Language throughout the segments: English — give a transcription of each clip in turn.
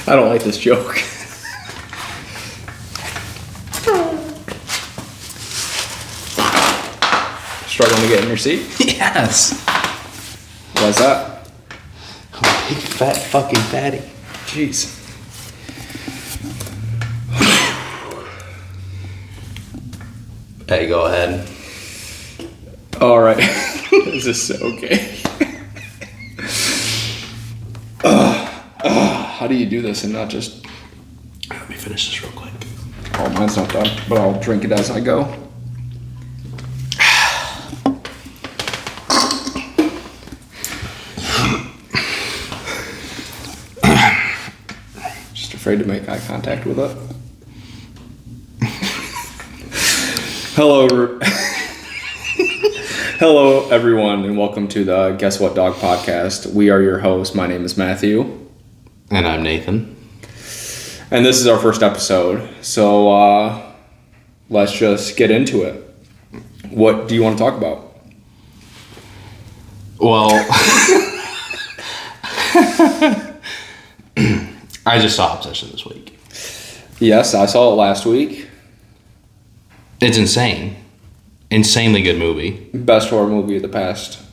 I don't like this joke. Struggling to get in your seat? Yes. Why's that? I'm a big fat fucking fatty. Jeez. Hey, go ahead. All right. This is so okay. How do you do this and not just... Let me finish this real quick. Oh, mine's not done, but I'll drink it as I go. Just afraid to make eye contact with it. Hello, everyone, and welcome to the Guess What Dog podcast. We are your hosts. My name is Matthew. And I'm Nathan. And this is our first episode, so let's just get into it. What do you want to talk about? Well, I just saw Obsession this week. Yes, I saw it last week. It's insane. Insanely good movie. Best horror movie of the past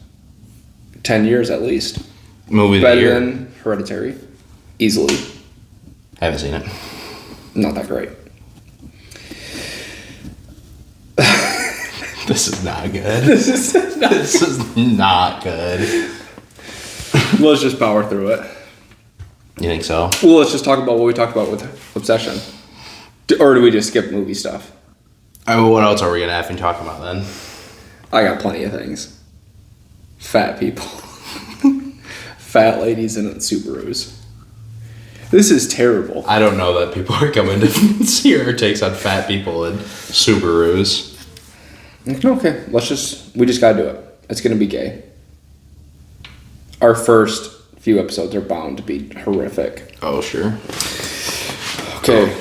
10 years at least. Movie of the Better year. than Hereditary. Easily. Haven't seen it. Not that great. This is not good. This is not good. Let's just power through it. You think so? Well, let's just talk about what we talked about with Obsession. Or do we just skip movie stuff? I mean, what else are we going to have to talk about then? I got plenty of things. Fat people. Fat ladies in Subarus. This is terrible. I don't know that people are coming to see our takes on fat people and Subarus. Okay, we just gotta do it. It's gonna be gay. Our first few episodes are bound to be horrific. Oh, sure. Okay.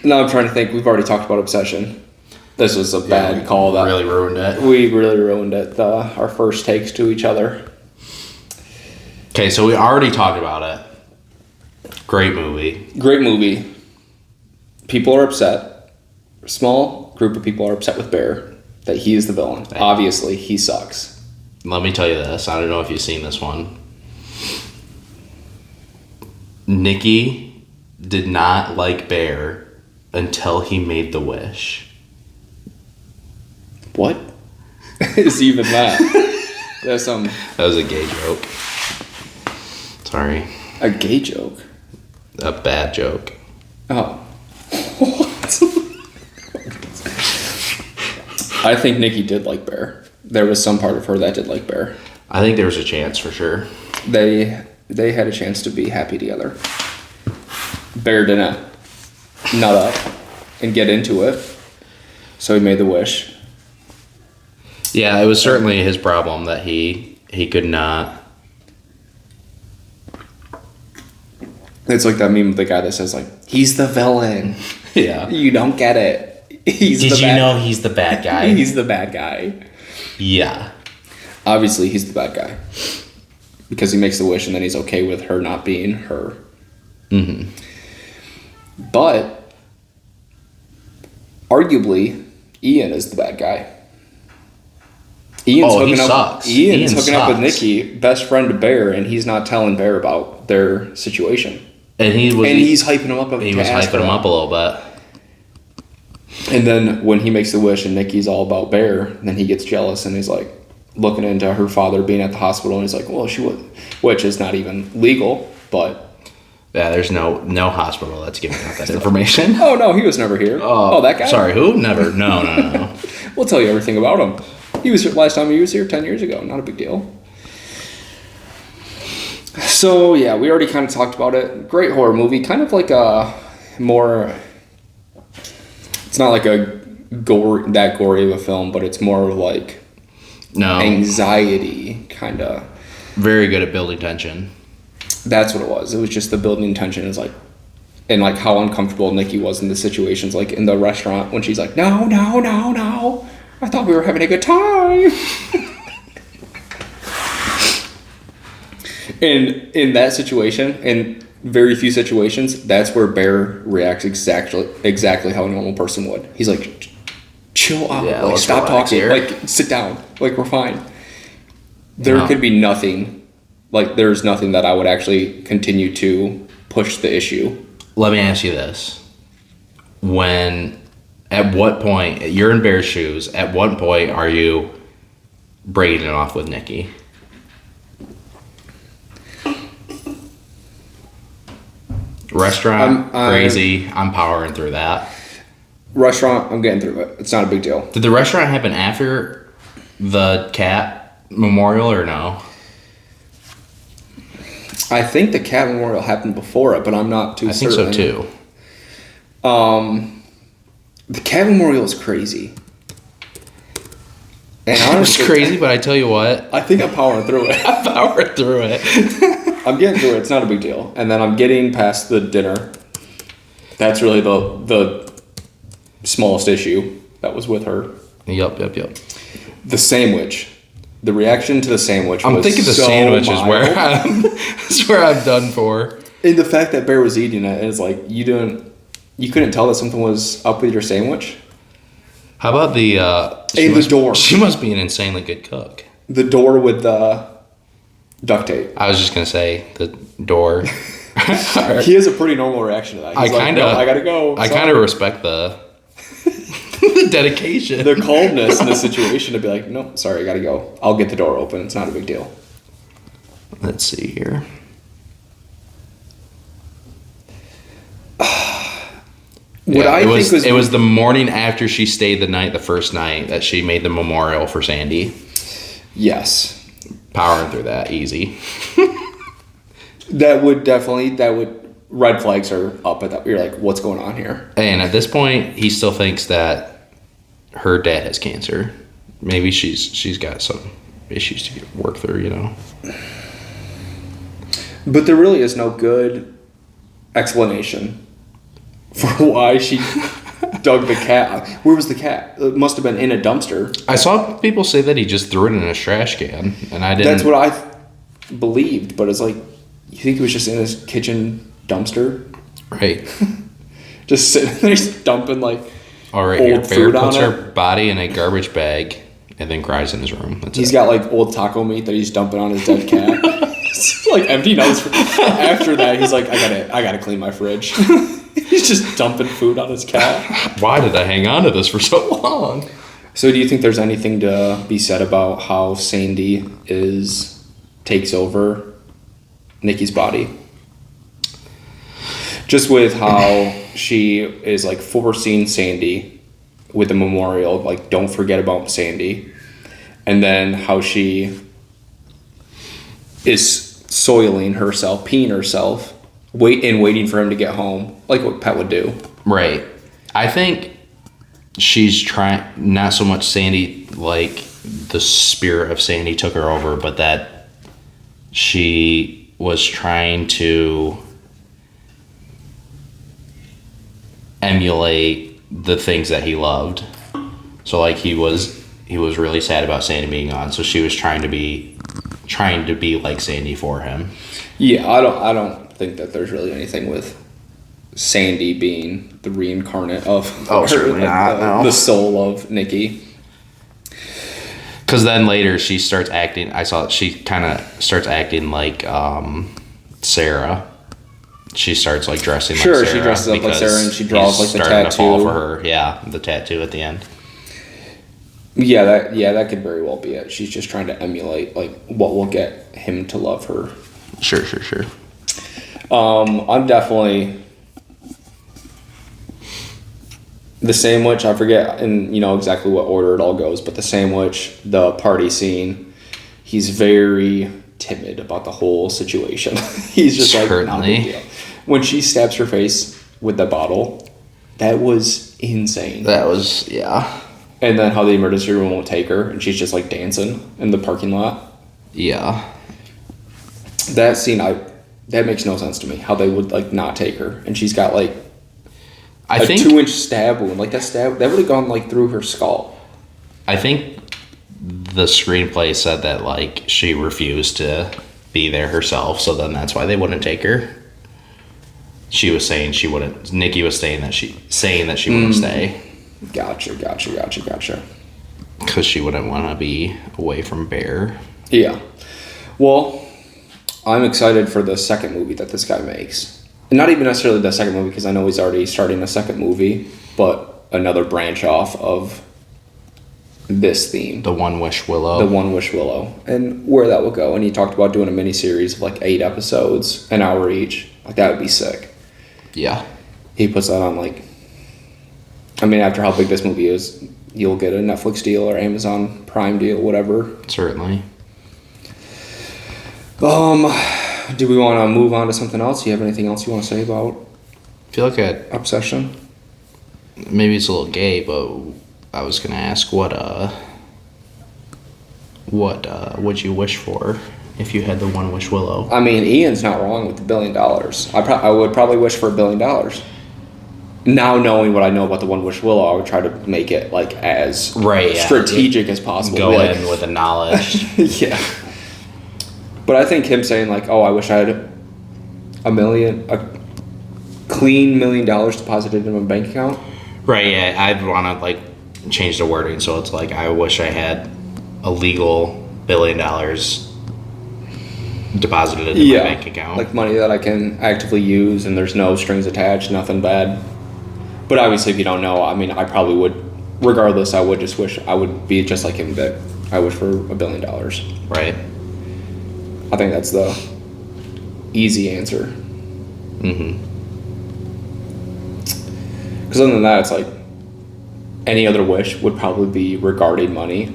Now I'm trying to think. We've already talked about Obsession. This was a bad call. That really ruined it. We really ruined it. Our first takes to each other. Okay, so we already talked about it. Great movie. Great movie. People are upset. A small group of people are upset with Bear that he is the villain. Obviously, he sucks. Let me tell you this. I don't know if you've seen this one. Nikki did not like Bear until he made the wish. What? Is even that? That's That was a gay joke. Sorry. a gay joke. A bad joke. Oh. What? I think Nikki did like Bear. There was some part of her that did like Bear. I think there was a chance for sure. They had a chance to be happy together. Bear didn't nut up and get into it, so he made the wish. Yeah, it was certainly his problem that he could not. It's like that meme with the guy that says like, he's the villain. Yeah. You don't get it. He's Did the you bad know he's the bad guy? He's the bad guy. Yeah. Obviously, he's the bad guy. Because he makes the wish and then he's okay with her not being her. Mm-hmm. But, arguably, Ian is the bad guy. Ian's sucks. Ian's hooking up with sucks. Nikki, best friend to Bear, and he's not telling Bear about their situation. And he's hyping him up. He was hyping him up a little bit. And then when he makes the wish and Nikki's all about Bear, then he gets jealous and he's like looking into her father being at the hospital and he's like, well, she would, which is not even legal, but. Yeah, there's no hospital that's giving out that information. Oh, no, he was never here. Oh, that guy? Sorry, who? Never. No. We'll tell you everything about him. He was here last time he was here 10 years ago. Not a big deal. So, yeah, we already kind of talked about it. Great horror movie. Kind of like a more... It's not like that gory of a film, but it's more like anxiety kind of. Very good at building tension. That's what it was. It was just the building tension is like, and like how uncomfortable Nikki was in the situations, like in the restaurant when she's like, no. I thought we were having a good time. And in that situation, in very few situations, that's where Bear reacts exactly how a normal person would. He's like, chill out. Yeah, Like, let's stop relax talking. here. Like, sit down. Like, we're fine. There No. could be nothing. Like, there's nothing that I would actually continue to push the issue. Let me ask you this. At what point, you're in Bear's shoes, at what point are you breaking it off with Nikki? Restaurant, crazy. I'm powering through that. Restaurant, I'm getting through it. It's not a big deal. Did the restaurant happen after the cat memorial or no? I think the cat memorial happened before it, but I'm not too certain. I think so too. The cat memorial is crazy. And It was crazy, but I tell you what, I think I'm powering through it. I powered through it. I'm getting through it. It's not a big deal. And then I'm getting past the dinner. That's really the smallest issue that was with her. Yep. The sandwich. The reaction to the sandwich was I'm thinking the so sandwich mild. is where I'm done for. And the fact that Bear was eating it, and it's like, you couldn't tell that something was up with your sandwich? How about the the door. She must be an insanely good cook. The door with the duct tape. I was just gonna say the door. He has a pretty normal reaction to that. He's like, no, I gotta go. I kind of respect the dedication. The calmness in the situation to be like, no, sorry, I gotta go. I'll get the door open. It's not a big deal. Let's see here. It was the morning after she stayed the first night that she made the memorial for Sandy. Yes. Powering through that easy. That would red flags are up at that. You're like, what's going on here? And at this point, he still thinks that her dad has cancer. Maybe she's got some issues to work through, you know. But there really is no good explanation for why she dug the cat. Where was the cat? It must have been in a dumpster. I saw people say that he just threw it in a trash can, and I didn't. That's what I believed, but it's like, you think it was just in his kitchen dumpster? Right. Just sitting there, just dumping like all right, old here, Bear food on puts it. her body in a garbage bag and then cries in his room. He's got like old taco meat that he's dumping on his dead cat. It's like emptying out his fridge. After that, he's like, I gotta clean my fridge. He's just dumping food on his cat. Why did I hang on to this for so long? So do you think there's anything to be said about how Sandy takes over Nikki's body? Just with how she is like forcing Sandy with the memorial, like, don't forget about Sandy. And then how she is soiling herself, peeing herself, waiting for him to get home, like what Pet would do. Right. I think she's trying, not so much Sandy, like the spirit of Sandy took her over, but that she was trying to emulate the things that he loved. So like he was really sad about Sandy being gone, so she was trying to be like Sandy for him. Yeah, I don't think that there's really anything with Sandy being the reincarnate of certainly not, no. The soul of Nikki. Because then later she starts acting. She kind of starts acting like Sarah. She starts like dressing like Sarah. Sure, she dresses up like Sarah and she draws like the tattoo. To fall for her. Yeah, the tattoo at the end. Yeah, that could very well be it. She's just trying to emulate like what will get him to love her. Sure. I'm definitely the sandwich. I forget exactly what order it all goes, but the sandwich, the party scene, he's very timid about the whole situation. He's just like, not a big deal. When she stabs her face with the bottle, that was insane. That was, yeah. And then how the emergency room won't take her, and she's just like dancing in the parking lot. Yeah. That scene, that makes no sense to me. How they would like not take her, and she's got like a 2-inch stab wound. Like that would have gone like through her skull. I think the screenplay said that like she refused to be there herself, so then that's why they wouldn't take her. She was saying she wouldn't. Nikki was saying that she wouldn't stay. Gotcha. Because she wouldn't want to be away from Bear. Yeah. Well, I'm excited for the second movie that this guy makes. And not even necessarily the second movie, because I know he's already starting a second movie, but another branch off of this theme. The One Wish Willow. The One Wish Willow. And where that will go. And he talked about doing a mini-series of like 8 episodes, an hour each. Like, that would be sick. Yeah. He puts that on like... I mean, after how big this movie is, you'll get a Netflix deal or Amazon Prime deal, whatever. Certainly. Do we want to move on to something else? Do you have anything else you want to say about I feel like Obsession? maybe it's a little gay, but I was gonna ask what would you wish for if you had the One Wish Willow? I mean, Ian's not wrong with the $1 billion. I would probably wish for $1 billion. Now knowing what I know about the One Wish Willow, I would try to make it like as strategic as possible. Go in with the knowledge. Yeah. But I think him saying like, "Oh, I wish I had a clean $1 million deposited in my bank account." Right. Yeah. I'd want to like change the wording so it's like I wish I had a legal $1 billion deposited in my bank account. Like money that I can actively use and there's no strings attached, nothing bad. But obviously, if you don't know, I mean, I probably would. Regardless, I would just wish I would be just like him. That I wish for $1 billion. Right. I think that's the easy answer. Mm-hmm. Because other than that, it's like any other wish would probably be regarding money.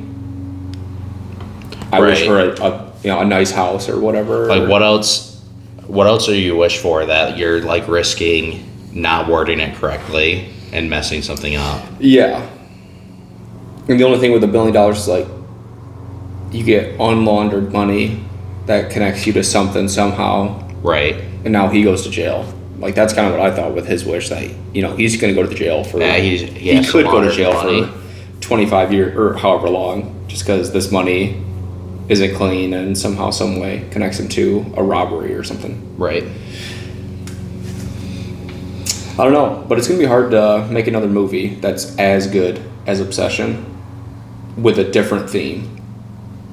I wish for a nice house or whatever. Like what else? What else do you wish for that you're like risking not wording it correctly and messing something up? Yeah. And the only thing with $1 billion is like you get unlaundered money that connects you to something somehow. Right. And now he goes to jail. Like that's kind of what I thought with his wish, that he's going to go to jail for. Yeah, he could go to jail for 25 years or however long, just because this money isn't clean and somehow, some way connects him to a robbery or something. Right. I don't know, but it's going to be hard to make another movie that's as good as Obsession with a different theme.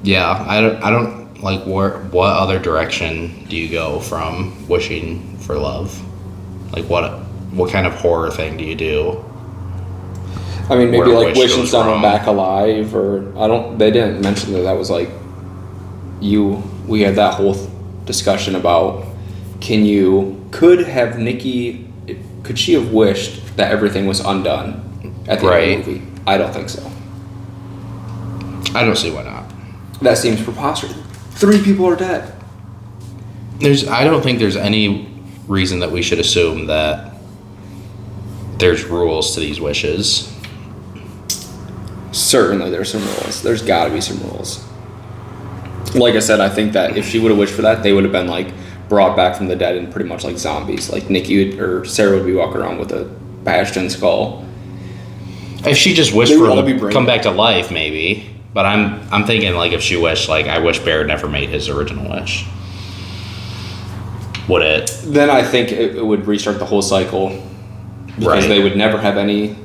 Yeah, I don't like what other direction do you go from wishing for love? Like what kind of horror thing do you do? I mean, maybe like wishing someone wrong. back alive, or they didn't mention that was like we had that whole discussion about could she have wished that everything was undone at the end of the movie? I don't think so. I don't see why not. That seems preposterous. 3 people are dead. I don't think there's any reason that we should assume that there's rules to these wishes. Certainly there's some rules. There's got to be some rules. Like I said, I think that if she would have wished for that, they would have been like brought back from the dead and pretty much like zombies. Like or Sarah would be walking around with a bashed in skull. If she just wished for them to come back to life, maybe. But I'm thinking like if she wished, like I wish Bear never made his original wish. Would it? Then I think it would restart the whole cycle, because they would never have any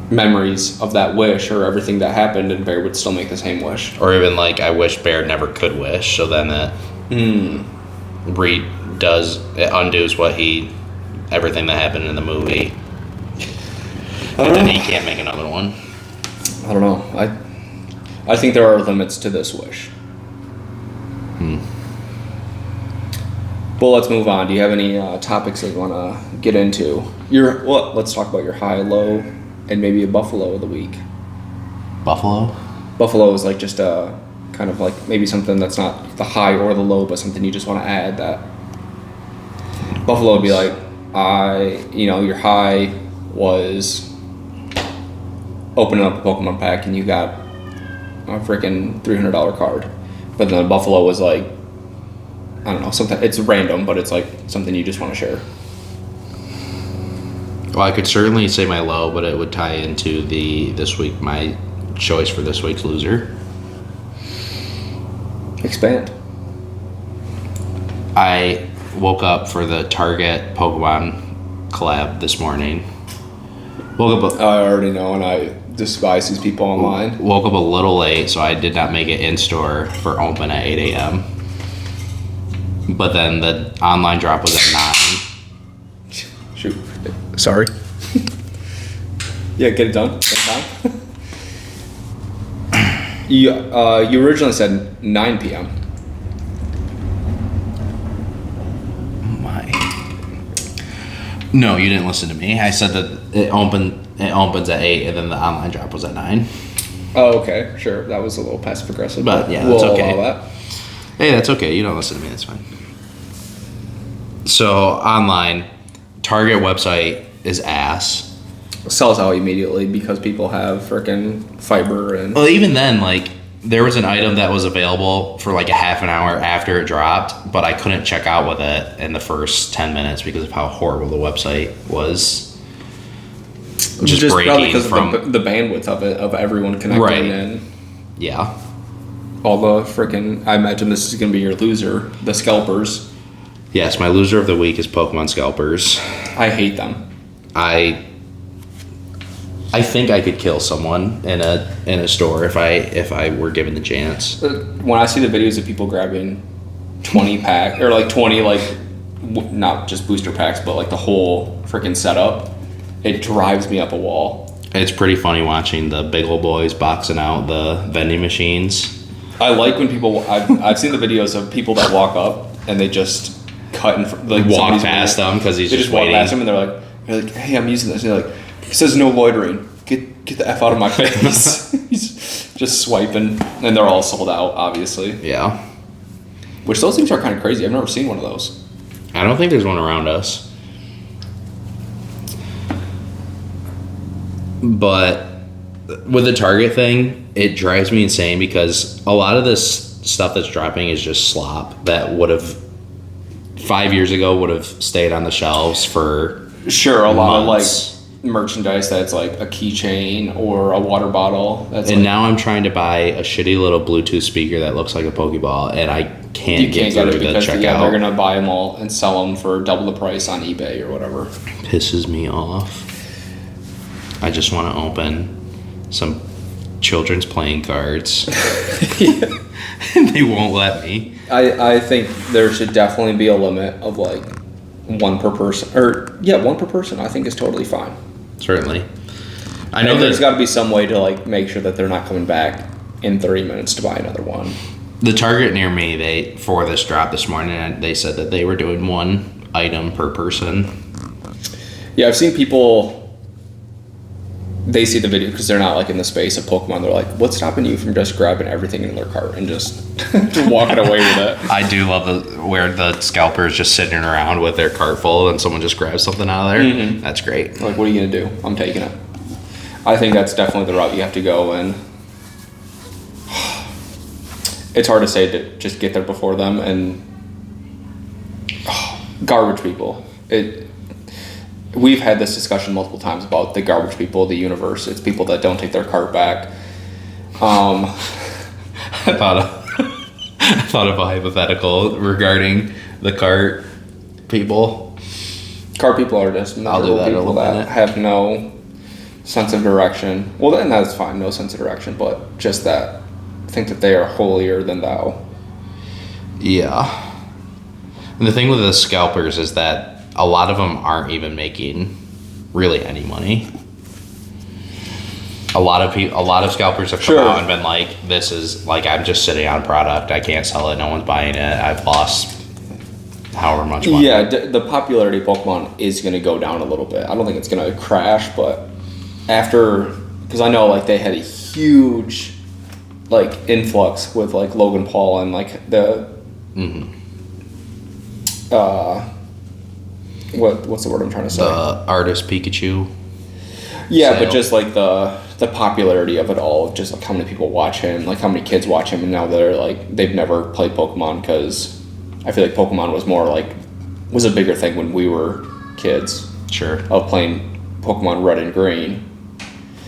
memories of that wish or everything that happened, and Bear would still make the same wish. Or even like I wish Bear never could wish, so then it undoes everything that happened in the movie. And then he can't make another one. I don't know. I think there are limits to this wish. Well, let's move on. Do you have any topics that you want to get into? Let's talk about your high, low, and maybe a buffalo of the week. Buffalo? Buffalo is like just a kind of like maybe something that's not the high or the low, but something you just want to add. That buffalo would be like, your high was opening up a Pokemon pack and you got a freaking $300 card. But then the buffalo was like, I don't know, something. It's random, but it's like something you just want to share. Well, I could certainly say my low, but it would tie into my choice for this week's loser. Expand. I woke up for the Target Pokemon collab this morning. Woke up. I already know, and I despise these people online. Woke up a little late, so I did not make it in store for open at 8 a.m. But then the online drop was at 9. Shoot. Sorry. Yeah, get it done. Get it done. You originally said 9 p.m. No, you didn't listen to me. I said that it opens at 8 and then the online drop was at 9. Oh, okay. Sure. That was a little passive aggressive. But yeah, that's okay. Allow that. Hey, that's okay. You don't listen to me. That's fine. So, online, Target website is ass. Sells out immediately because people have freaking fiber and. Well, even then, like, there was an item that was available for like a half an hour after it dropped, but I couldn't check out with it in the first 10 minutes because of how horrible the website was. Just probably because of the bandwidth of it, of everyone connecting right. in. Yeah. All the freaking. I imagine this is going to be your loser, the scalpers. Yes, my loser of the week is Pokemon Scalpers. I hate them. I think I could kill someone in a store if I were given the chance. When I see the videos of people grabbing 20 pack or like 20 like not just booster packs but like the whole freaking setup, it drives me up a wall. It's pretty funny watching the big old boys boxing out the vending machines. I like when people. I've seen the videos of people that walk up and they just cut and like walk past them because he's just waiting. Walk past him and they're like, hey, I'm using this. And they're like, it says no loitering. Get the F out of my face. He's just swiping, and they're all sold out, obviously. Yeah. Which those things are kind of crazy. I've never seen one of those. I don't think there's one around us. But with the Target thing, it drives me insane because a lot of this stuff that's dropping is just slop that would have 5 years ago would have stayed on the shelves for lot months. of like merchandise that's like a keychain or a water bottle. Now I'm trying to buy a shitty little Bluetooth speaker that looks like a Pokeball, and I can't get through the checkout. They're gonna buy them all and sell them for double the price on eBay or whatever. Pisses me off. I just want to open some children's playing cards. And they won't let me. I think there should definitely be a limit of like one per person. One per person I think is totally fine. Certainly. I know there's got to be some way to like make sure that they're not coming back in 30 minutes to buy another one. The Target near me, for this drop this morning, they said that they were doing one item per person. Yeah, I've seen people. They see the video because they're not like in the space of Pokemon. They're like, what's stopping you from just grabbing everything in their cart and just walking away with it? I do love where the scalper is just sitting around with their cart full and someone just grabs something out of there. Mm-hmm. That's great. Like, what are you going to do? I'm taking it. I think that's definitely the route you have to go, and it's hard to say to just get there before them, and garbage people. We've had this discussion multiple times about the garbage people of the universe. It's people that don't take their cart back. I thought of a hypothetical regarding the cart people. Cart people are just miserable people that have no sense of direction. Well, then that's fine, no sense of direction, but just that think that they are holier than thou. Yeah. And the thing with the scalpers is that a lot of them aren't even making really any money. A lot of scalpers have come out and been like, this is like, I'm just sitting on product. I can't sell it. No one's buying it. I've lost however much money. Yeah, the popularity of Pokemon is going to go down a little bit. I don't think it's going to crash, but because I know like they had a huge like influx with like Logan Paul and like the what's the word I'm trying to say? The artist Pikachu. Yeah, but just like the popularity of it all, just like how many people watch him, like how many kids watch him, and now they're like they've never played Pokemon because I feel like Pokemon was a bigger thing when we were kids. Sure. Of playing Pokemon Red and Green,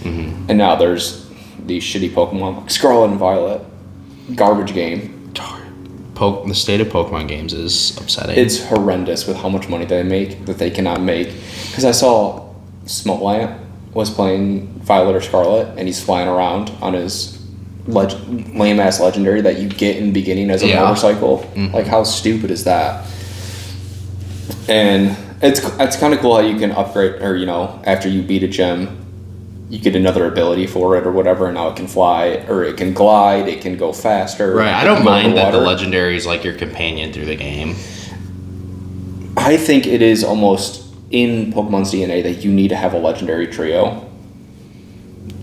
and now there's these shitty Pokemon like Scarlet and Violet, garbage game. The state of Pokemon games is upsetting. It's horrendous with how much money they make that they cannot make. Because I saw Smokeland was playing Violet or Scarlet, and he's flying around on his lame ass legendary that you get in the beginning as a motorcycle. Mm-hmm. Like, how stupid is that? And it's kind of cool how you can upgrade, or after you beat a gym, you get another ability for it or whatever, and now it can fly, or it can glide, it can go faster. Right, I don't mind that the legendary is like your companion through the game. I think it is almost in Pokemon's DNA that you need to have a legendary trio.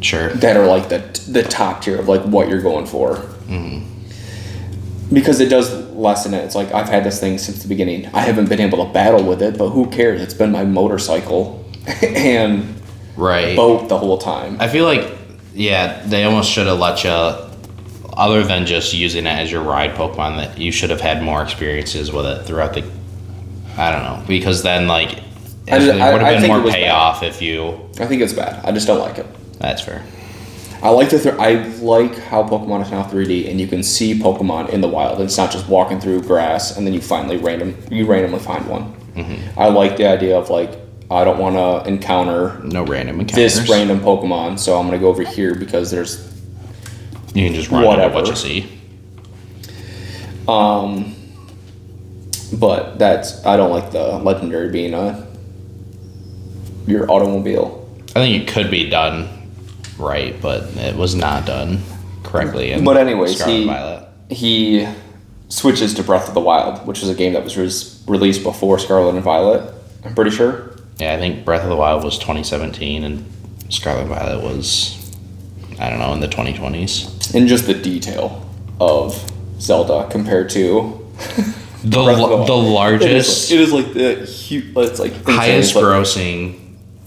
Sure. That are like the top tier of like what you're going for. Mm-hmm. Because it does lessen it. It's like, I've had this thing since the beginning. I haven't been able to battle with it, but who cares? It's been my motorcycle and boat the whole time. I feel like, they almost should have let you, other than just using it as your ride Pokemon, that you should have had more experiences with it throughout the, I don't know, because then like, it would have been more payoff if you... I think it's bad. I just don't like it. That's fair. I like how Pokemon is now 3D, and you can see Pokemon in the wild. It's not just walking through grass and then you randomly find one. Mm-hmm. I like the idea of like, I don't want to encounter no random encounters. This random Pokemon, so I'm going to go over here because there's you can just run into what you see. But I don't like the legendary being your automobile. I think it could be done right, but it was not done correctly. But anyways, Violet. He switches to Breath of the Wild, which is a game that was released before Scarlet and Violet, I'm pretty sure. Yeah, I think Breath of the Wild was 2017 and Scarlet and Violet was, I don't know, in the 2020s. And just the detail of Zelda compared to the largest... It is like the huge... It's like highest grossing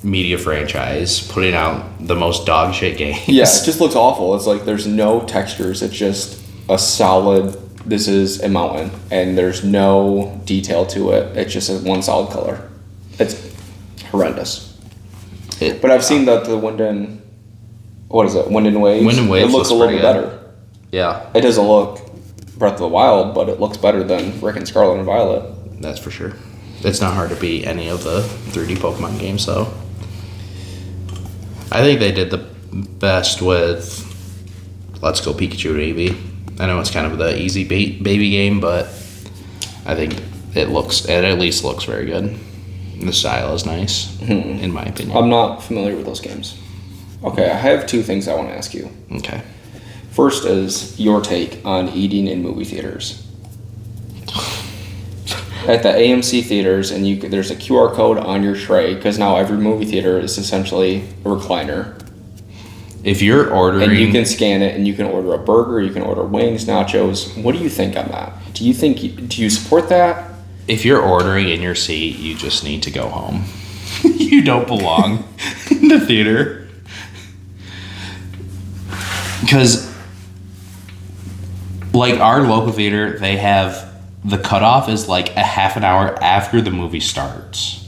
media franchise putting out the most dog shit games. Yeah, it just looks awful. It's like there's no textures. It's just a solid, this is a mountain, and there's no detail to it. It's just one solid color. It's horrendous. But I've seen that the Wind and Waves? Wind and Waves it looks a little bit better. Yeah. It doesn't look Breath of the Wild, but it looks better than Rick and Scarlet and Violet. That's for sure. It's not hard to beat any of the 3D Pokemon games, though. I think they did the best with Let's Go Pikachu Baby. I know it's kind of the easy baby game, but I think it at least looks very good. The style is nice, in my opinion. I'm not familiar with those games. Okay, I have two things I want to ask you. Okay. First is your take on eating in movie theaters. At the AMC theaters, and there's a QR code on your tray, because now every movie theater is essentially a recliner. If you're ordering... And you can scan it, and you can order a burger, you can order wings, nachos. What do you think on that? Do you support that? If you're ordering in your seat, you just need to go home. You don't belong in the theater. Because, like, our local theater, they have... The cutoff is like a half an hour after the movie starts.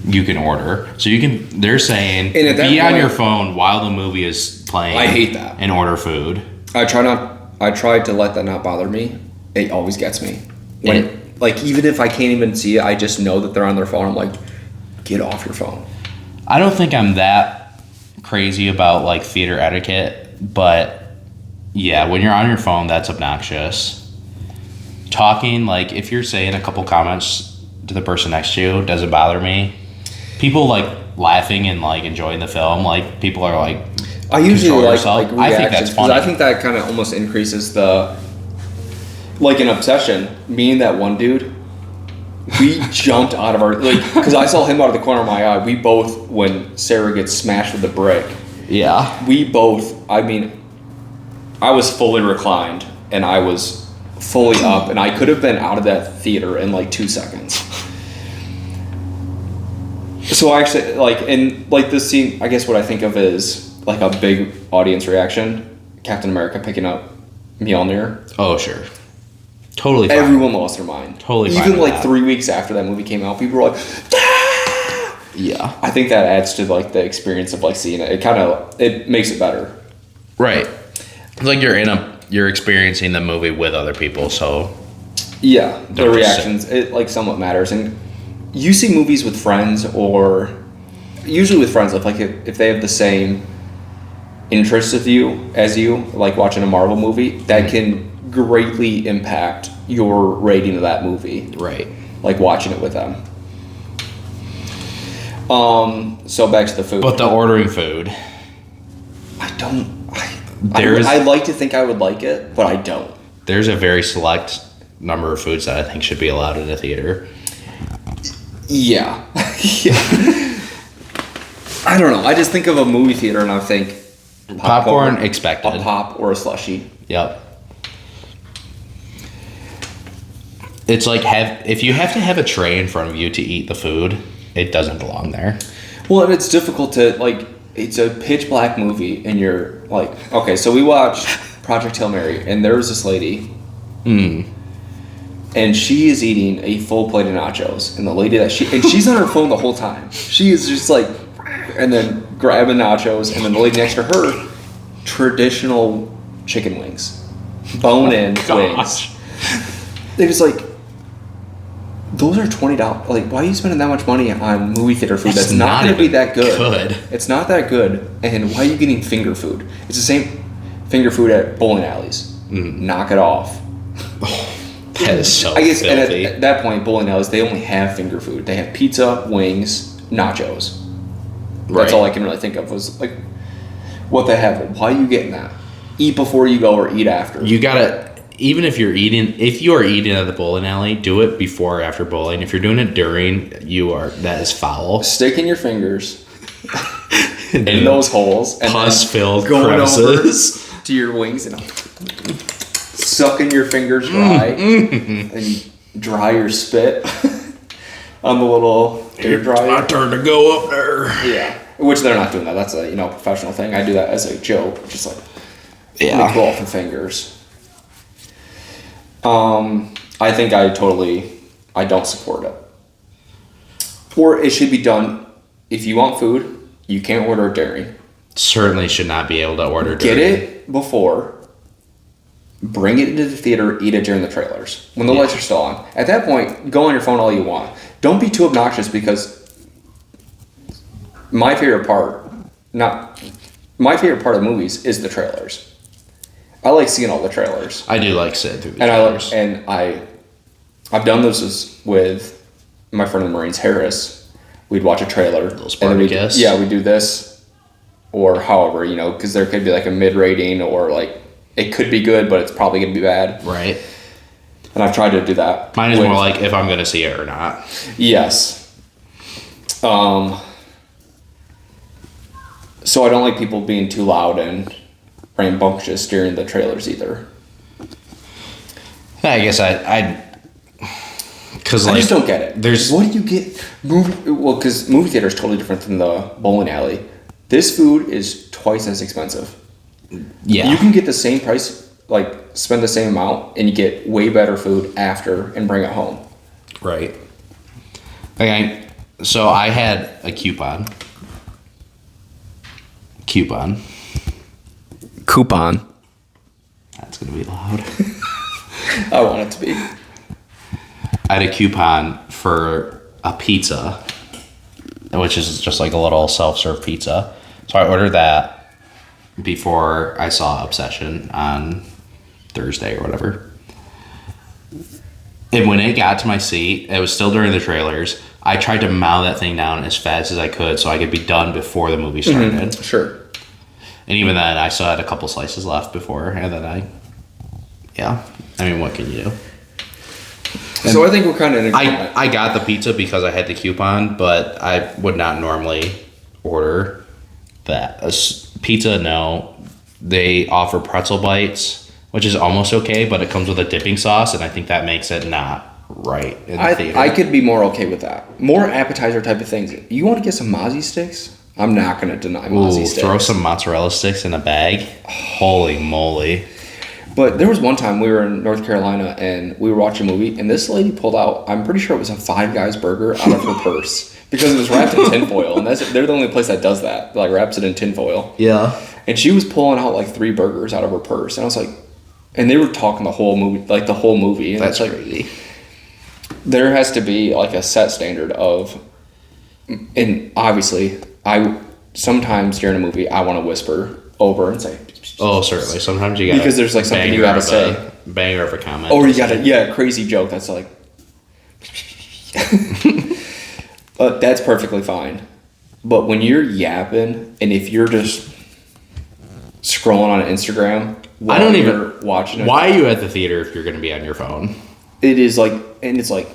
You can order. So they're saying, be on your phone while the movie is playing. I hate that. And order food. I try to let that not bother me. It always gets me. Even if I can't even see it, I just know that they're on their phone. I'm like, get off your phone. I don't think I'm that crazy about like theater etiquette, but yeah, when you're on your phone, that's obnoxious. Talking, like, if you're saying a couple comments to the person next to you, doesn't bother me. People, like, laughing and, like, enjoying the film, like, people are, like, I usually like reactions. I think that's funny. I think that kind of almost increases the, like, an obsession. Me and that one dude, we jumped out of our, because I saw him out of the corner of my eye. We both, when Sarah gets smashed with a brick. Yeah. We both, I was fully reclined, and I was fully up, and I could have been out of that theater in like 2 seconds. So I actually this scene, I guess what I think of is like a big audience reaction. Captain America picking up Mjolnir. Oh sure, totally fine. Everyone lost their mind. Totally fine. Even like 3 weeks after that movie came out, people were like, ah! Yeah. I think that adds to like the experience of like seeing it. It makes it better. Right. It's like you're in a you're experiencing the movie with other people, so Yeah, the Don't just reactions, it like somewhat matters. And you see movies with friends, or usually with friends, if they have the same interests of you as you, like watching a Marvel movie, that can greatly impact your rating of that movie. right. Like watching it with them. So back to the food. But the ordering food, I like to think I would like it, but I don't. there's a very select number of foods that I think should be allowed in a theater. Yeah. Yeah. I don't know. I just think of a movie theater and I think Popcorn expected. a pop or a slushie. Yep. It's like if you have to have a tray in front of you to eat the food, it doesn't belong there. Well, and it's difficult to like. It's a pitch black movie, and you're like, okay. So we watched Project Hail Mary, and there was this lady, and she is eating a full plate of nachos, and the lady and she's on her phone the whole time. She is just like, and then grabbing nachos, and then the lady next to her, traditional chicken wings, bone-in wings. They're just like. Those are $20. Like, why are you spending that much money on movie theater food that's not going to be that good? It's not that good. And why are you getting finger food? It's the same finger food at bowling alleys. Knock it off. That is so I guess filthy. and at that point, bowling alleys, they only have finger food. They have pizza, wings, nachos. That's all I can really think of was like what they have. Why are you getting that? Eat before you go or eat after. You gotta, even if you are eating at the bowling alley, do it before or after bowling. If you're doing it during, that is foul. Sticking your fingers in those holes and pus-filled going crevices over to your wings and sucking your fingers dry and dry your spit on the little air dryer. My turn to go up there. Yeah, which they're not doing that. That's a professional thing. I do that as a joke, just like go off the fingers. I think I don't support it. Or it should be done, if you want food, you can't order it during. Certainly should not be able to order Get during. it before, bring it into the theater, eat it during the trailers, when the lights are still on. At that point, go on your phone all you want. Don't be too obnoxious, because my favorite part of movies is the trailers. I like seeing all the trailers. I do like sitting through the trailers. I've done this with my friend in the Marines, Harris. We'd watch a trailer. Spartacus. We'd do this, or however, because there could be like a mid-rating, or like it could be good, but it's probably going to be bad. Right. And I've tried to do that. Mine is more like if I'm going to see it or not. Yes. So I don't like people being too loud and rambunctious during the trailers either. I guess because I just don't get it. What do you get? Because movie theater is totally different than the bowling alley. This food is twice as expensive. Yeah. You can get the same price, like spend the same amount, and you get way better food after and bring it home. Right. Okay. So I had a coupon. That's going to be loud. I want it to be. I had a coupon for a pizza, which is just like a little self-serve pizza. So I ordered that before I saw Obsession on Thursday or whatever. And when it got to my seat, it was still during the trailers. I tried to mow that thing down as fast as I could so I could be done before the movie started. Mm-hmm. Sure. And even then, I still had a couple slices left before, and then what can you do? So I think we're kind of in agreement. I got the pizza because I had the coupon, but I would not normally order that. Pizza, no. They offer pretzel bites, which is almost okay, but it comes with a dipping sauce, and I think that makes it not right in the theater. I could be more okay with that. More appetizer type of things. You want to get some mozzie sticks? I'm not going to deny mozzie sticks. Throw some mozzarella sticks in a bag. Holy moly. But there was one time we were in North Carolina and we were watching a movie, and this lady pulled out, I'm pretty sure it was a Five Guys burger out of her purse because it was wrapped in tinfoil, and they're the only place that does that, like wraps it in tinfoil. Yeah. And she was pulling out like 3 burgers out of her purse, and I was like, And they were talking the whole movie, like the whole movie. And That's it's like, crazy. there has to be like a set standard of, and obviously, sometimes during a movie, I want to whisper over and say, Oh, certainly. Sometimes you got because there's like something you gotta say. Banger of a comment. Or you gotta, crazy joke that's like, but that's perfectly fine. But when you're yapping, and if you're just scrolling on Instagram, I don't even watching it. Why are you at the theater if you're going to be on your phone? It is like, and it's like,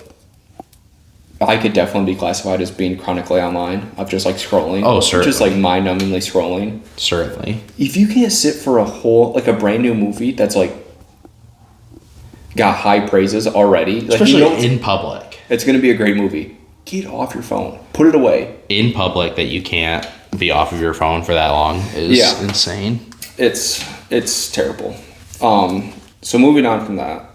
I could definitely be classified as being chronically online of just like scrolling. Oh, certainly. Just like mind-numbingly scrolling. Certainly. If you can't sit for a brand new movie that's like got high praises already, like, Especially in public. It's going to be a great movie. Get off your phone. Put it away. In public, that you can't be off of your phone for that long is insane. It's terrible. So moving on from that,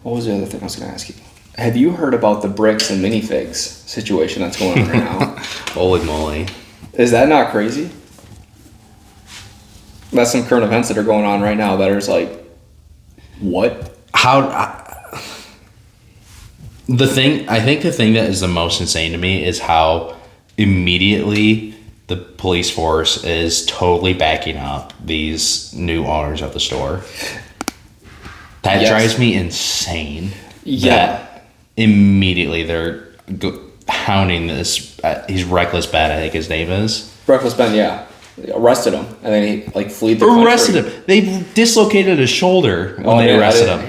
what was the other thing I was going to ask you? Have you heard about the bricks and minifigs situation that's going on right now? Holy moly. Is that not crazy? That's some current events that are going on right now that are just like, what? I think the thing that is the most insane to me is how immediately the police force is totally backing up these new owners of the store. That drives me insane. Yeah. That immediately they're hounding this. He's Reckless Ben, I think his name is. Reckless Ben, yeah. They arrested him, and then he like fled the country. Arrested him. They dislocated his shoulder when they arrested him.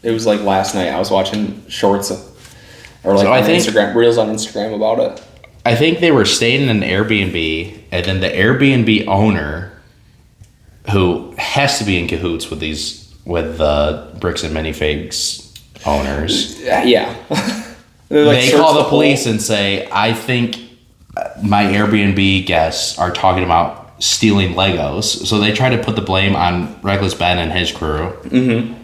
It was like last night. I was watching shorts or like Instagram reels on Instagram about it. I think they were staying in an Airbnb, and then the Airbnb owner, who has to be in cahoots with the Bricks and Minifigs owners. Yeah. They call the police and say, I think my Airbnb guests are talking about stealing Legos. So they try to put the blame on Reckless Ben and his crew. Mm-hmm.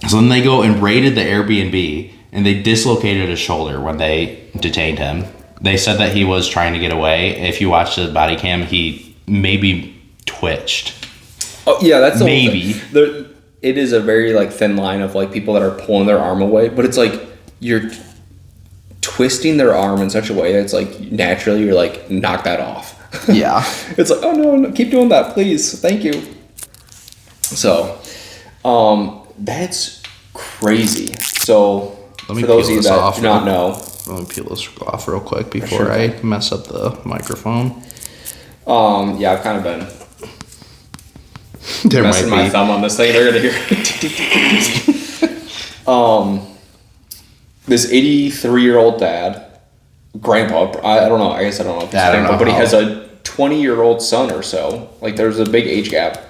So then they go and raided the Airbnb, and they dislocated his shoulder when they detained him. They said that he was trying to get away. If you watch the body cam, he maybe twitched. Oh yeah, that's maybe. It is a very like thin line of like people that are pulling their arm away, but it's like you're twisting their arm in such a way that it's like naturally you're like, knock that off. Yeah. It's like, oh no, keep doing that, please, thank you. So, that's crazy. So for those of you that do not know, let me peel this off real quick before I mess up the microphone. Yeah, I've kind of been messing my thumb on this thing. They're gonna hear this 83-year-old dad, grandpa. I don't know. I guess I don't know if he's grandpa, but he has a 20-year-old son or so. Like there's a big age gap.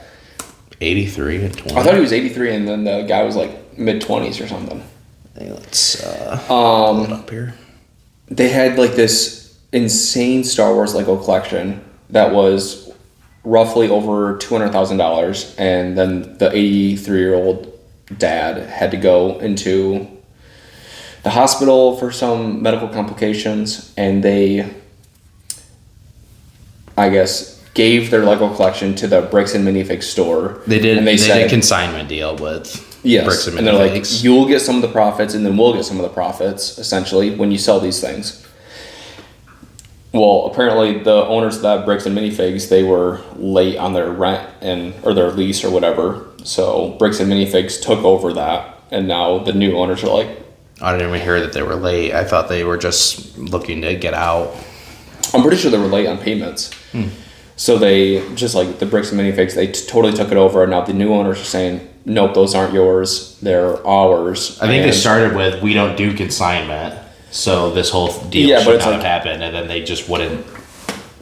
83 and 20. I thought he was 83, and then the guy was like mid-20s or something. Hey, let's pull it up here. They had like this insane Star Wars Lego collection that was roughly over $200,000, and then the 83-year-old dad had to go into the hospital for some medical complications, and they, I guess, gave their Lego collection to the Bricks and Minifigs store. They did. And they said, did a consignment deal with Bricks and Minifigs. And they're like, you'll get some of the profits, and then we'll get some of the profits, essentially, when you sell these things. Well, apparently the owners of that Bricks and Minifigs, they were late on their rent or their lease or whatever. So Bricks and Minifigs took over that, and now the new owners are like, I didn't even hear that they were late. I thought they were just looking to get out. I'm pretty sure they were late on payments. So they just like the Bricks and Minifigs, they totally took it over, and now the new owners are saying, nope, those aren't yours, they're ours. I think they started with, we don't do consignment. So this whole deal should not have happened, and then they just wouldn't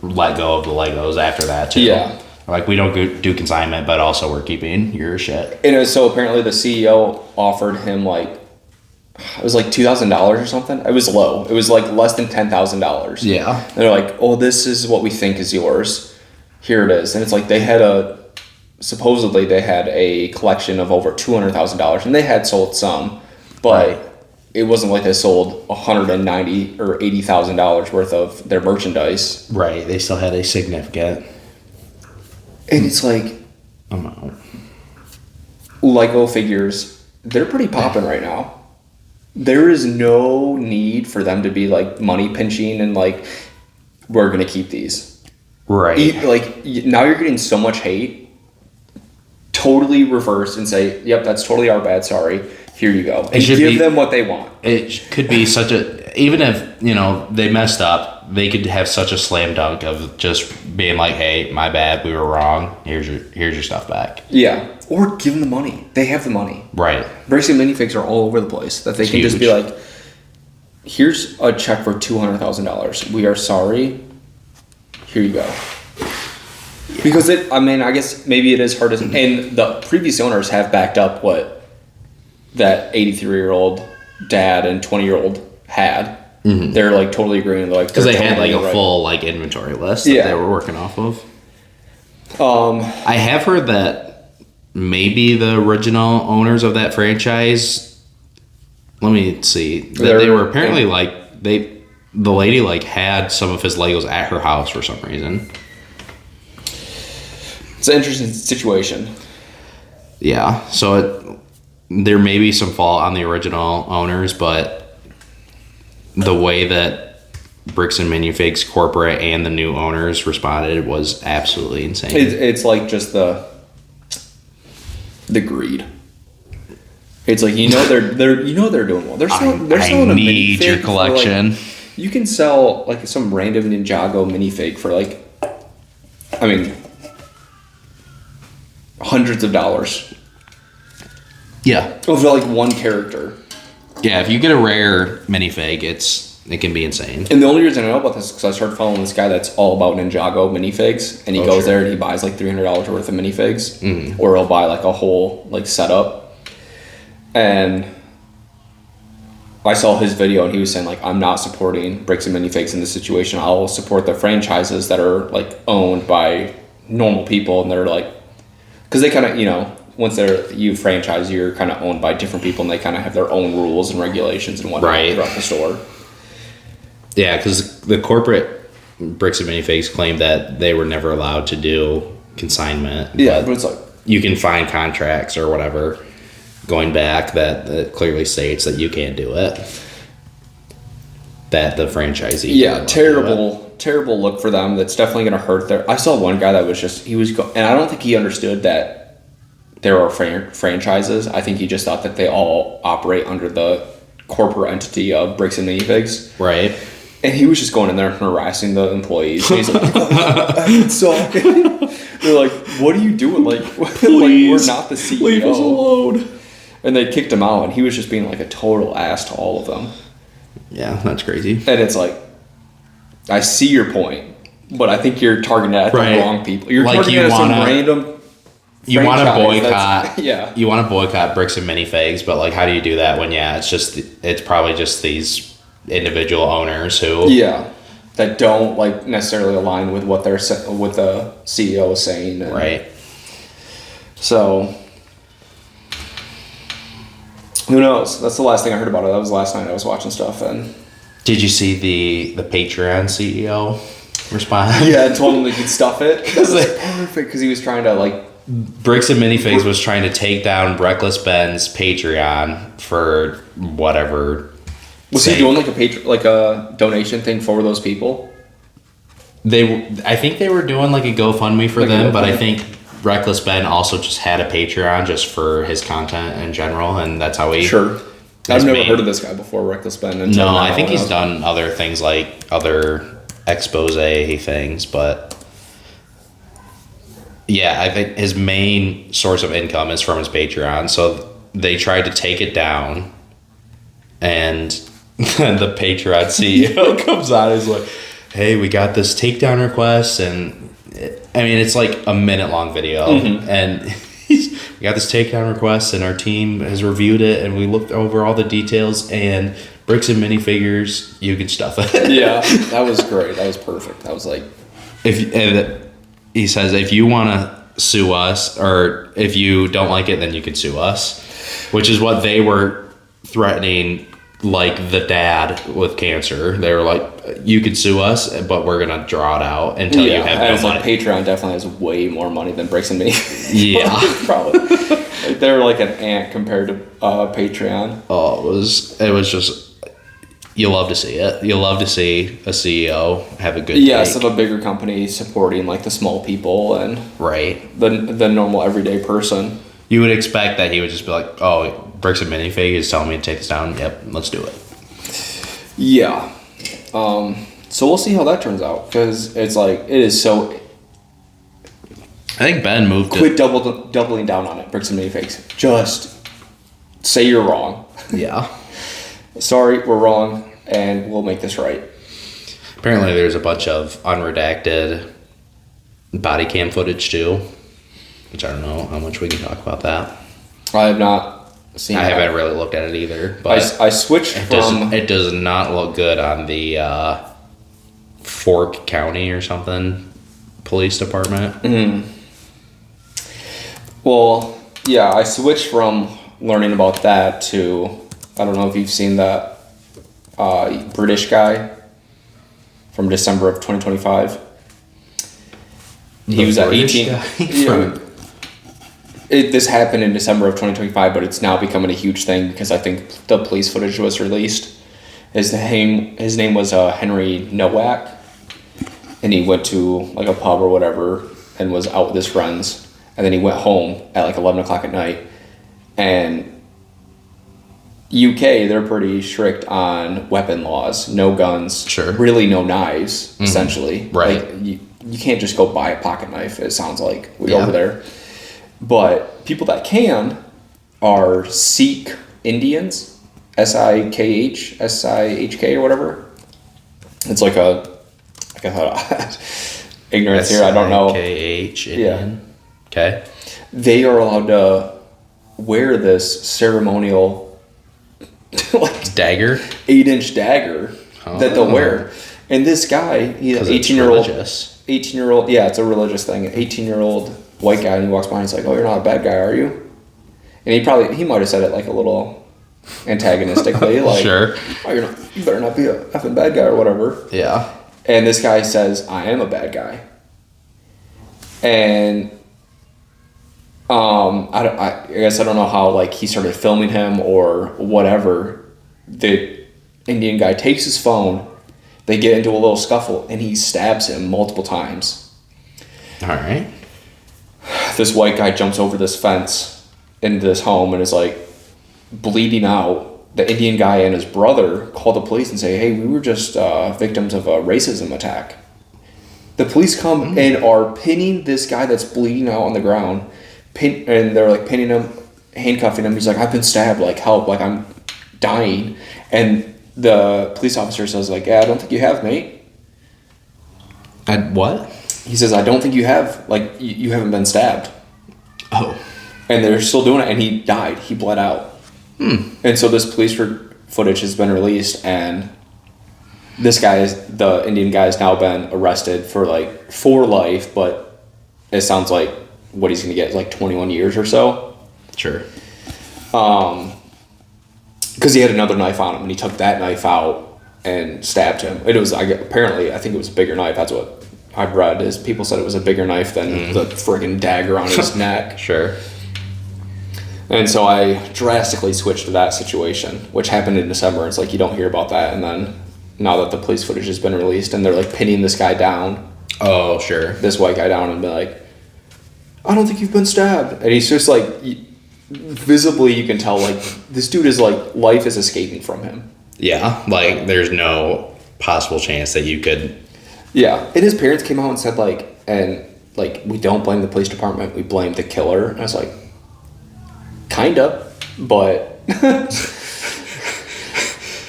let go of the Legos after that too. Yeah. Like, we don't do consignment, but also we're keeping your shit. And so apparently the CEO offered him like, it was like $2,000 or something. It was low. It was like less than $10,000. Yeah. And they're like, oh, this is what we think is yours. Here it is. And it's like supposedly they had a collection of over $200,000, and they had sold some, but it wasn't like they sold $190,000 or $80,000 worth of their merchandise. Right. They still had a significant and it's like amount. Lego figures, they're pretty popping right now. There is no need for them to be like money pinching and like, we're going to keep these. Right. Like, now you're getting so much hate. Totally reverse and say, yep, that's totally our bad, sorry. Here you go. And give them what they want. It could be such a, even if, they messed up, they could have such a slam dunk of just being like, hey, my bad, we were wrong. Here's your stuff back. Yeah. Or give them the money. They have the money. Right. Brixton minifigs are all over the place. That they can just be like, here's a check for $200,000. We are sorry. Here you go. Because I guess maybe it is hard to, and the previous owners have backed up what that 83-year-old dad and 20-year-old had. Mm-hmm. They're like totally agreeing. Because they had like a full like inventory list that they were working off of. I have heard that maybe the original owners of that franchise, let me see, that they were apparently the lady like had some of his Legos at her house for some reason. It's an interesting situation. Yeah, so there may be some fault on the original owners, but the way that Bricks and Minifigs corporate and the new owners responded was absolutely insane. It's like just the greed. It's like they're doing well. They're selling a need your collection. You can sell like some random Ninjago minifig for like, hundreds of dollars. Yeah. Of like one character. Yeah, if you get a rare minifig, it can be insane. And the only reason I know about this is because I started following this guy that's all about Ninjago minifigs, and he goes there and he buys like $300 worth of minifigs, or he'll buy like a whole like setup. And I saw his video and he was saying like, I'm not supporting Bricks and Minifigs in this situation. I'll support the franchises that are like owned by normal people, and they're like, because they kind of once you franchise, you're kind of owned by different people, and they kind of have their own rules and regulations and whatnot throughout the store. Yeah, because the corporate Bricks and Minifigs claim that they were never allowed to do consignment. Yeah, but it's like, you can find contracts or whatever going back that clearly states that you can't do it. That the franchisee. Yeah, terrible look for them. That's definitely going to hurt their. I saw one guy that was just and I don't think he understood that there are franchises. I think he just thought that they all operate under the corporate entity of Bricks and Minifigs. Right. And he was just going in there and harassing the employees. And he's like, I suck. They're like, what are you doing? Like, we're not the CEO. Leave us alone. And they kicked him out, and he was just being like a total ass to all of them. Yeah, that's crazy. And it's like, I see your point, but I think you're targeting at the wrong people. You're targeting at some random. You want to boycott. Yeah. You want to boycott Bricks and Minifigs, but like, how do you do that when it's probably just these individual owners who that don't like necessarily align with what the CEO is saying. Right. So who knows? That's the last thing I heard about it. That was last night I was watching stuff. And did you see the Patreon CEO respond? Yeah, I told him they could stuff it. That was perfect because he was trying to like. Bricks and Minifigs was trying to take down Reckless Ben's Patreon for whatever. Was he doing like a donation thing for those people? I think they were doing like a GoFundMe for them, but I think Reckless Ben also just had a Patreon just for his content in general, and that's how he. Sure. I've never heard of this guy before, Reckless Ben. No, I think he's done other things like other expose things, but yeah, I think his main source of income is from his Patreon. So they tried to take it down, and the Patreon CEO comes on and is like, hey, we got this takedown request, and it's like a minute-long video, and we got this takedown request, and our team has reviewed it, and we looked over all the details, and Bricks and Minifigures, you can stuff it. Yeah, that was great. That was perfect. That was like... He says, if you want to sue us, or if you don't like it, then you can sue us, which is what they were threatening, like the dad with cancer. They were like, you could sue us, but we're going to draw it out until you have no money. Like Patreon definitely has way more money than Bricks and Me. Yeah. Probably. They're like an ant compared to Patreon. Oh, it was just, you love to see it. You love to see a CEO have a good Yes, take. of a bigger company supporting like the small people and Right. the normal everyday person. You would expect that he would just be like, oh, Bricks and Minifig is telling me to take this down. Yep, let's do it. Yeah. So we'll see how that turns out because it's like it is so. I think Ben moved Quit doubling down on it, Bricks and Minifigs. Just say you're wrong. Yeah. Sorry, we're wrong, and we'll make this right. Apparently, there's a bunch of unredacted body cam footage too, which I don't know how much we can talk about that. I have not seen. I haven't really looked at it either, but I switched from. It does not look good on the Fork County or something police department. Well, yeah, I switched from learning about that to. I don't know if you've seen that British guy from December of 2025. He was at 18. This happened in December of 2025, but it's now becoming a huge thing because I think the police footage was released. His name was Henry Nowak, and he went to like a pub or whatever and was out with his friends, and then he went home at like 11 o'clock at night, and UK, they're pretty strict on weapon laws. No guns. Sure. Really no knives, essentially. Right. Like, you can't just go buy a pocket knife, it sounds like, over there. But people that can are Sikh Indians. SIKH or whatever. It's like a ignorance here, I don't know. SIKH Indian. Okay. They are allowed to wear this ceremonial like Dagger? 8-inch dagger that they'll wear. And this guy, he's an 18-year-old. 18-year-old, yeah, it's a religious thing. An 18-year-old white guy, and he walks by and he's like, "Oh, you're not a bad guy, are you?" And he might have said it like a little antagonistically, like, Sure. "Oh, you better not be a effing bad guy or whatever." Yeah. And this guy says, "I am a bad guy." And I guess I don't know how like he started filming him or whatever. The Indian guy takes his phone, they get into a little scuffle, and he stabs him multiple times. All right. This white guy jumps over this fence into this home and is like bleeding out. The Indian guy and his brother call the police and say, "Hey, we were just victims of a racism attack." The police come and are pinning this guy that's bleeding out on the ground. And they're like pinning him, handcuffing him. He's like, "I've been stabbed, like help, like I'm dying." And the police officer says like, "Yeah, I don't think you have, mate." What? He says, "I don't think you have, like you haven't been stabbed." Oh. And they're still doing it, and he died. He bled out. And so this police footage has been released, and the Indian guy has now been arrested for life, but it sounds like what he's going to get is like 21 years or so. Sure. Because he had another knife on him, and he took that knife out and stabbed him. Apparently, I think it was a bigger knife. That's what I've read, is people said it was a bigger knife than the friggin' dagger on his neck. Sure. And so I drastically switched to that situation, which happened in December. It's like you don't hear about that, and then now that the police footage has been released, and they're like pinning this guy down. Oh, sure. This white guy down and be like, "I don't think you've been stabbed." And he's just like, visibly you can tell like this dude is like, life is escaping from him. Yeah, like there's no possible chance that you could. Yeah, and his parents came out and said we don't blame the police department, we blame the killer. And I was like, kinda, but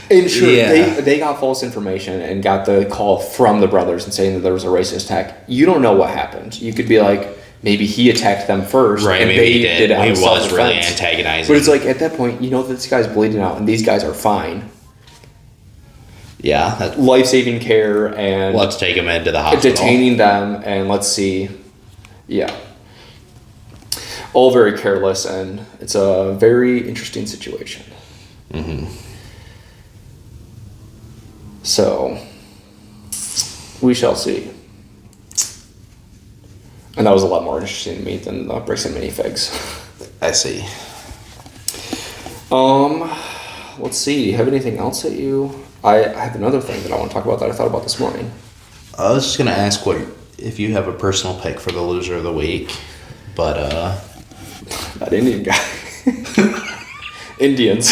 and sure, Yeah. they got false information and got the call from the brothers and saying that there was a racist attack. You don't know what happened. You could be like, maybe he attacked them first, Right, and maybe they he did. it out He of was really self-defense. antagonizing. But it's like at that point, you know that this guy's bleeding out and these guys are fine. Yeah. Life-saving care and Let's take him into the hospital. detaining them, and let's see. Yeah. All very careless, and it's a very interesting situation. So, we shall see. And that was a lot more interesting to me than the Bricks and Minifigs. I see. Let's see. Do you have anything else that you... I have another thing that I want to talk about that I thought about this morning. I was just gonna ask if you have a personal pick for the loser of the week, but That Indian guy. Indians.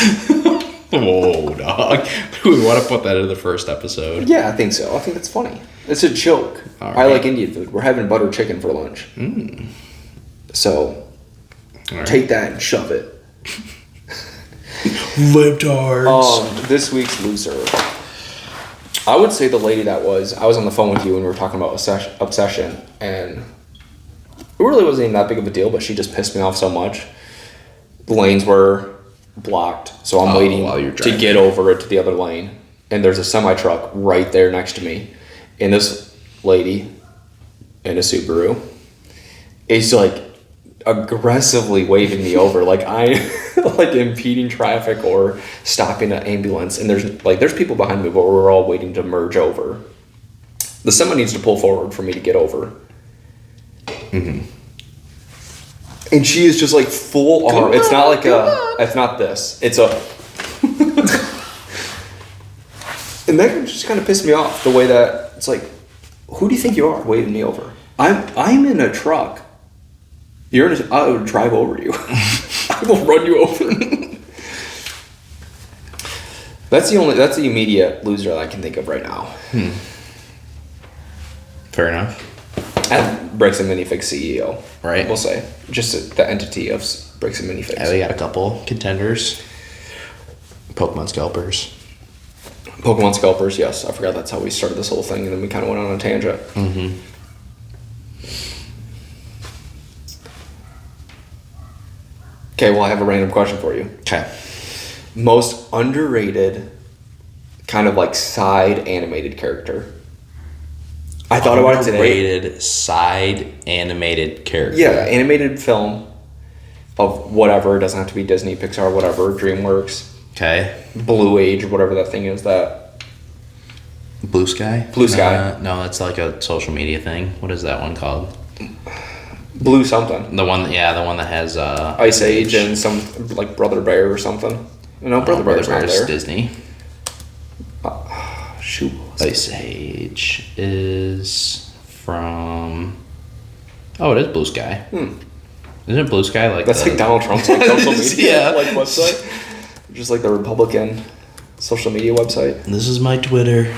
whoa, dog. We want to put that in the first episode. Yeah, I think so. I think that's funny. It's a joke. All I right. like Indian food. We're having butter chicken for lunch. So, All right. take that and shove it. Libtards. This week's loser. I would say the lady that was... I was on the phone with you and we were talking about obsession, and it really wasn't even that big of a deal, but she just pissed me off so much. The lanes were blocked, so I'm waiting while you're to driving. get over it to the other lane, and there's a semi-truck right there next to me, and this lady in a Subaru is like aggressively waving me over like I like impeding traffic or stopping an ambulance, and there's people behind me, but we're all waiting to merge over. The semi needs to pull forward for me to get over. And she is just like full arm. It's not like it's not this. It's a and that just kind of pissed me off, the way that it's like, who do you think you are waving me over? I'm in a truck. You're in I would drive over you. I will run you over. That's the immediate loser that I can think of right now. Fair enough. And Bricks and Minifigs CEO. Right. We'll say. Just the entity of Bricks and Minifigs. Yeah, we got a couple contenders. Pokemon scalpers. Pokemon scalpers, yes. I forgot that's how we started this whole thing, and then we kind of went on a tangent. Okay, well, I have a random question for you. Okay. Most underrated, kind of like side animated character. I thought about it today. Rated side animated character. Yeah, animated film of whatever. It doesn't have to be Disney, Pixar, whatever. DreamWorks, Okay. Blue Age, whatever that thing is. That Blue Sky? Blue Sky. No, that's like a social media thing. What is that one called? Blue something. The one that has Ice Age and some like Brother Bear or something. No, Brother Bear's not there. Disney. Shoot. Ice Age is from. Oh, it is Blue Sky. Isn't it Blue Sky like That's like Donald Trump's like social media Yeah. like website, just like the Republican social media website. This is my Twitter.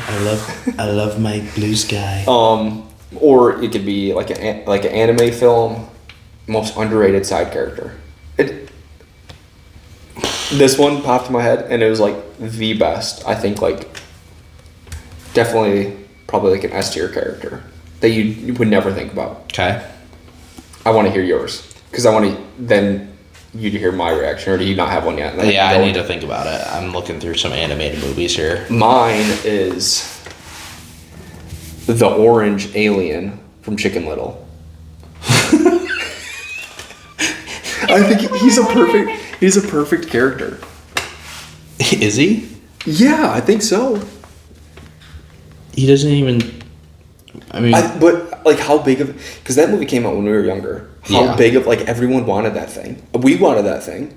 I love my Blue Sky. Or it could be like an anime film, most underrated side character. This one popped in my head, and it was like the best. I think like definitely probably like an S tier character that you would never think about. Okay. I want to hear yours because I want to then you to hear my reaction, or do you not have one yet? And then Yeah, can I go need into- to think about it. I'm looking through some animated movies here. Mine is the orange alien from Chicken Little. I think he's a perfect character. Is he? Yeah, I think so. He doesn't even. I mean, But like, how big of? Because that movie came out when we were younger. How Yeah. big of? Like, everyone wanted that thing. We wanted that thing,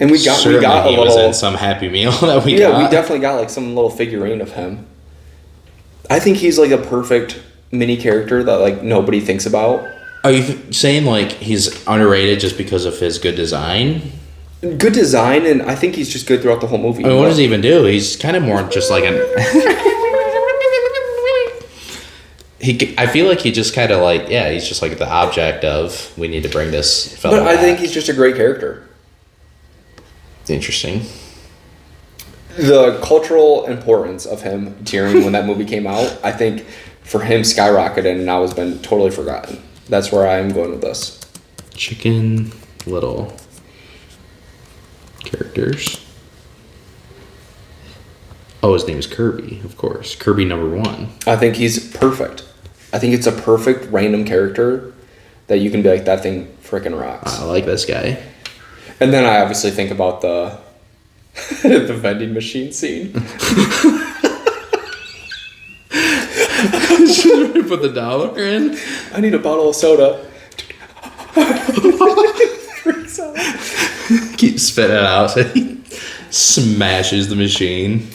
and we got certainly a he little. was in some Happy Meal that we Yeah, got. we definitely got like some little figurine of him. I think he's like a perfect mini character that like nobody thinks about. Are you saying like he's underrated just because of his good design? Good design, and I think he's just good throughout the whole movie. I mean, what does he even do? He's kind of more just like an. I feel like he just kind of like he's just like the object of we need to bring this fellow But I think back. he's just a great character. Interesting. The cultural importance of him during when that movie came out, I think for him skyrocketed and now has been totally forgotten. That's where I'm going with this. Chicken Little characters. Oh, his name is Kirby, of course. Kirby #1. I think he's perfect. I think it's a perfect random character that you can be like, that thing freaking rocks. I like this guy. And then I obviously think about the the vending machine scene. Should we put the dollar in? I need a bottle of soda. Keep spitting it out. So he smashes the machine.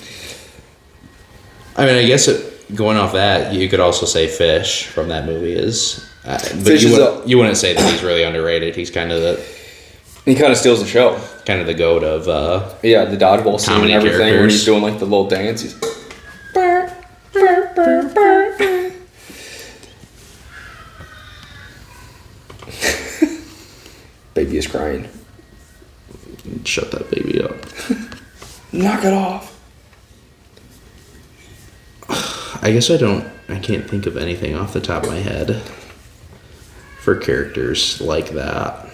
I mean, I guess going off that, you could also say Fish from that movie is. But Fish you wouldn't say that he's really underrated. He's kind of he kind of steals the show. Kind of the goat of the dodgeball scene and everything characters. when he's doing like the little dance. He's baby is crying. Shut that baby up. Knock it off. I guess I can't think of anything off the top of my head for characters like that.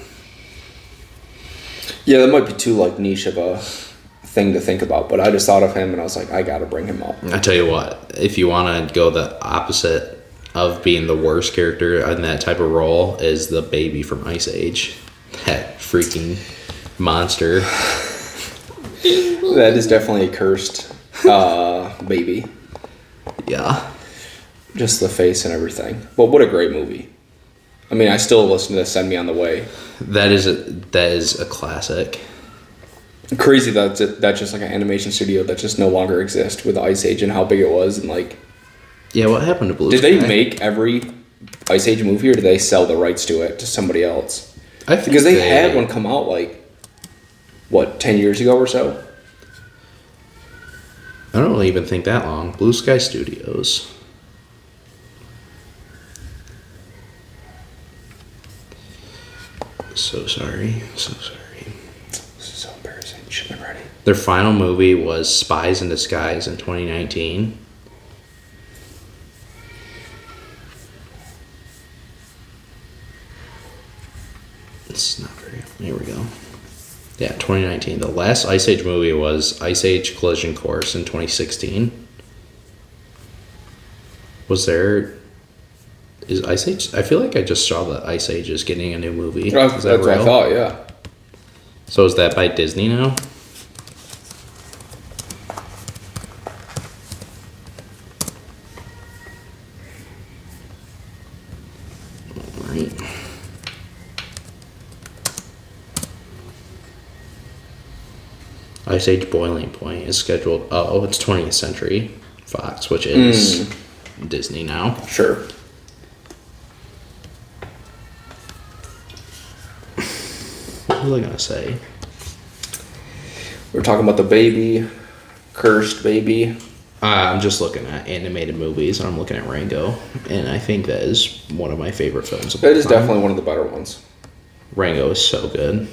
Yeah, that might be too like niche of a thing to think about, but I just thought of him and I was like, I gotta bring him up. I tell you what, if you want to go the opposite of being the worst character in that type of role, is the baby from Ice Age. That freaking monster. That is definitely a cursed baby. Yeah. Just the face and everything. But what a great movie. I mean, I still listen to Send Me on the Way. That is a classic. Crazy that's just like an animation studio that just no longer exists with Ice Age and how big it was and like. Yeah, what happened to Blue Did Sky? they make every Ice Age movie or did they sell the rights to it to somebody else? I think because they had one come out like, what, 10 years ago or so? I don't even think that long. Blue Sky Studios. So sorry. This is so embarrassing. You should have been ready. Their final movie was Spies in Disguise in 2019. It's not very... Here we go. Yeah, 2019. The last Ice Age movie was Ice Age Collision Course in 2016. Was there... Is Ice Age... I feel like I just saw that Ice Age is getting a new movie. That's what I thought, yeah. So is that by Disney now? Alright. Ice Age Boiling Point is scheduled... Oh, it's 20th Century Fox, which is Disney now. Sure. What was I going to say? We're talking about the baby, cursed baby. I'm just looking at animated movies, and I'm looking at Rango, and I think that is one of my favorite films of all It is time. definitely one of the better ones. Rango is so good.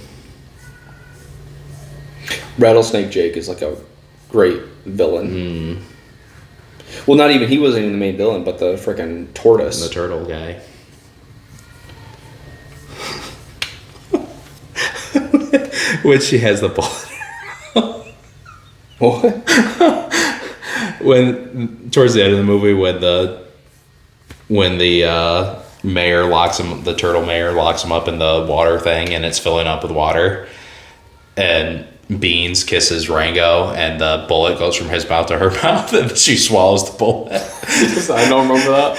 Rattlesnake Jake is like a great villain. Well, not even, he wasn't even the main villain, but the freaking tortoise. The turtle guy. When she has the bullet. What? When towards the end of the movie, when the mayor locks him, the turtle mayor locks him up in the water thing, and it's filling up with water, and Beans kisses Rango, and the bullet goes from his mouth to her mouth, and she swallows the bullet. I don't remember that.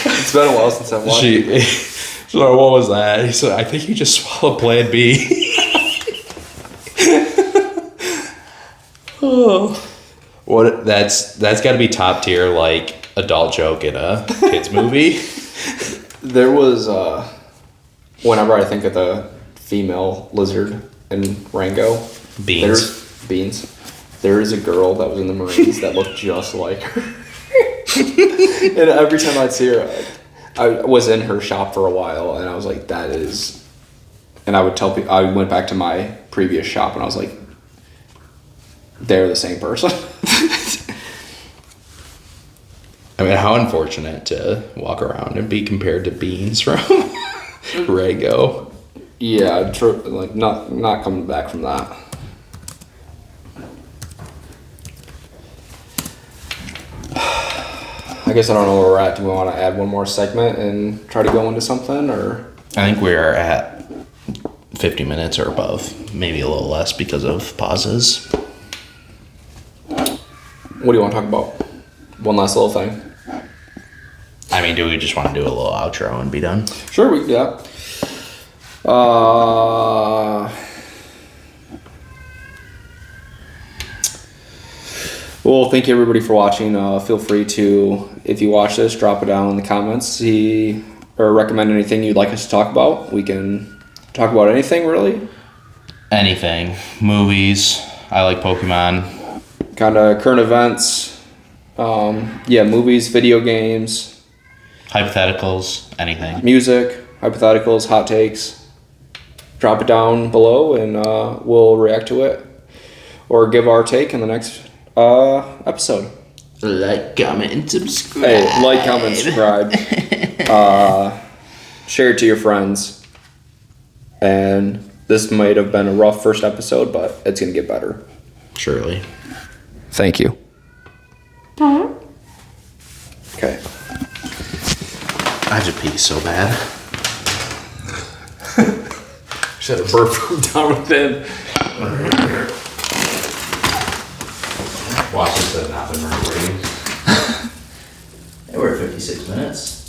It's been a while since I've watched it. She's like, what was that? He said, I think you just swallowed Plan B. Oh. What? That's got to be top tier, like, adult joke in a kids movie. There was, whenever I think of the female lizard in Rango, Beans. There is a girl that was in the Marines that looked just like her. And every time I'd see her, I was in her shop for a while, and I was like, that is... And I would tell people... I went back to my previous shop, and I was like, they're the same person. I mean, how unfortunate to walk around and be compared to Beans from Rango. Yeah, like, not coming back from that. I guess I don't know where we're at. Do we want to add one more segment and try to go into something, or? I think we are at 50 minutes or above. Maybe a little less because of pauses. What do you want to talk about? One last little thing. I mean, do we just want to do a little outro and be done? Sure, we can do that. Well, thank you everybody for watching. Feel free to, if you watch this, drop it down in the comments. See or recommend anything you'd like us to talk about. We can talk about anything really. Anything. Movies. I like Pokemon. Kind of current events. Movies, video games, Hypotheticals. Anything. music, hypotheticals, hot takes. Drop it down below and we'll react to it or give our take in the next episode. Like, comment, and subscribe. Hey, like, comment, subscribe. Share it to your friends. And this might have been a rough first episode, but it's going to get better. Surely. Thank you. Okay. I have to pee so bad. Should have burped from down within. Watch this, not been recording. We're at 56 minutes.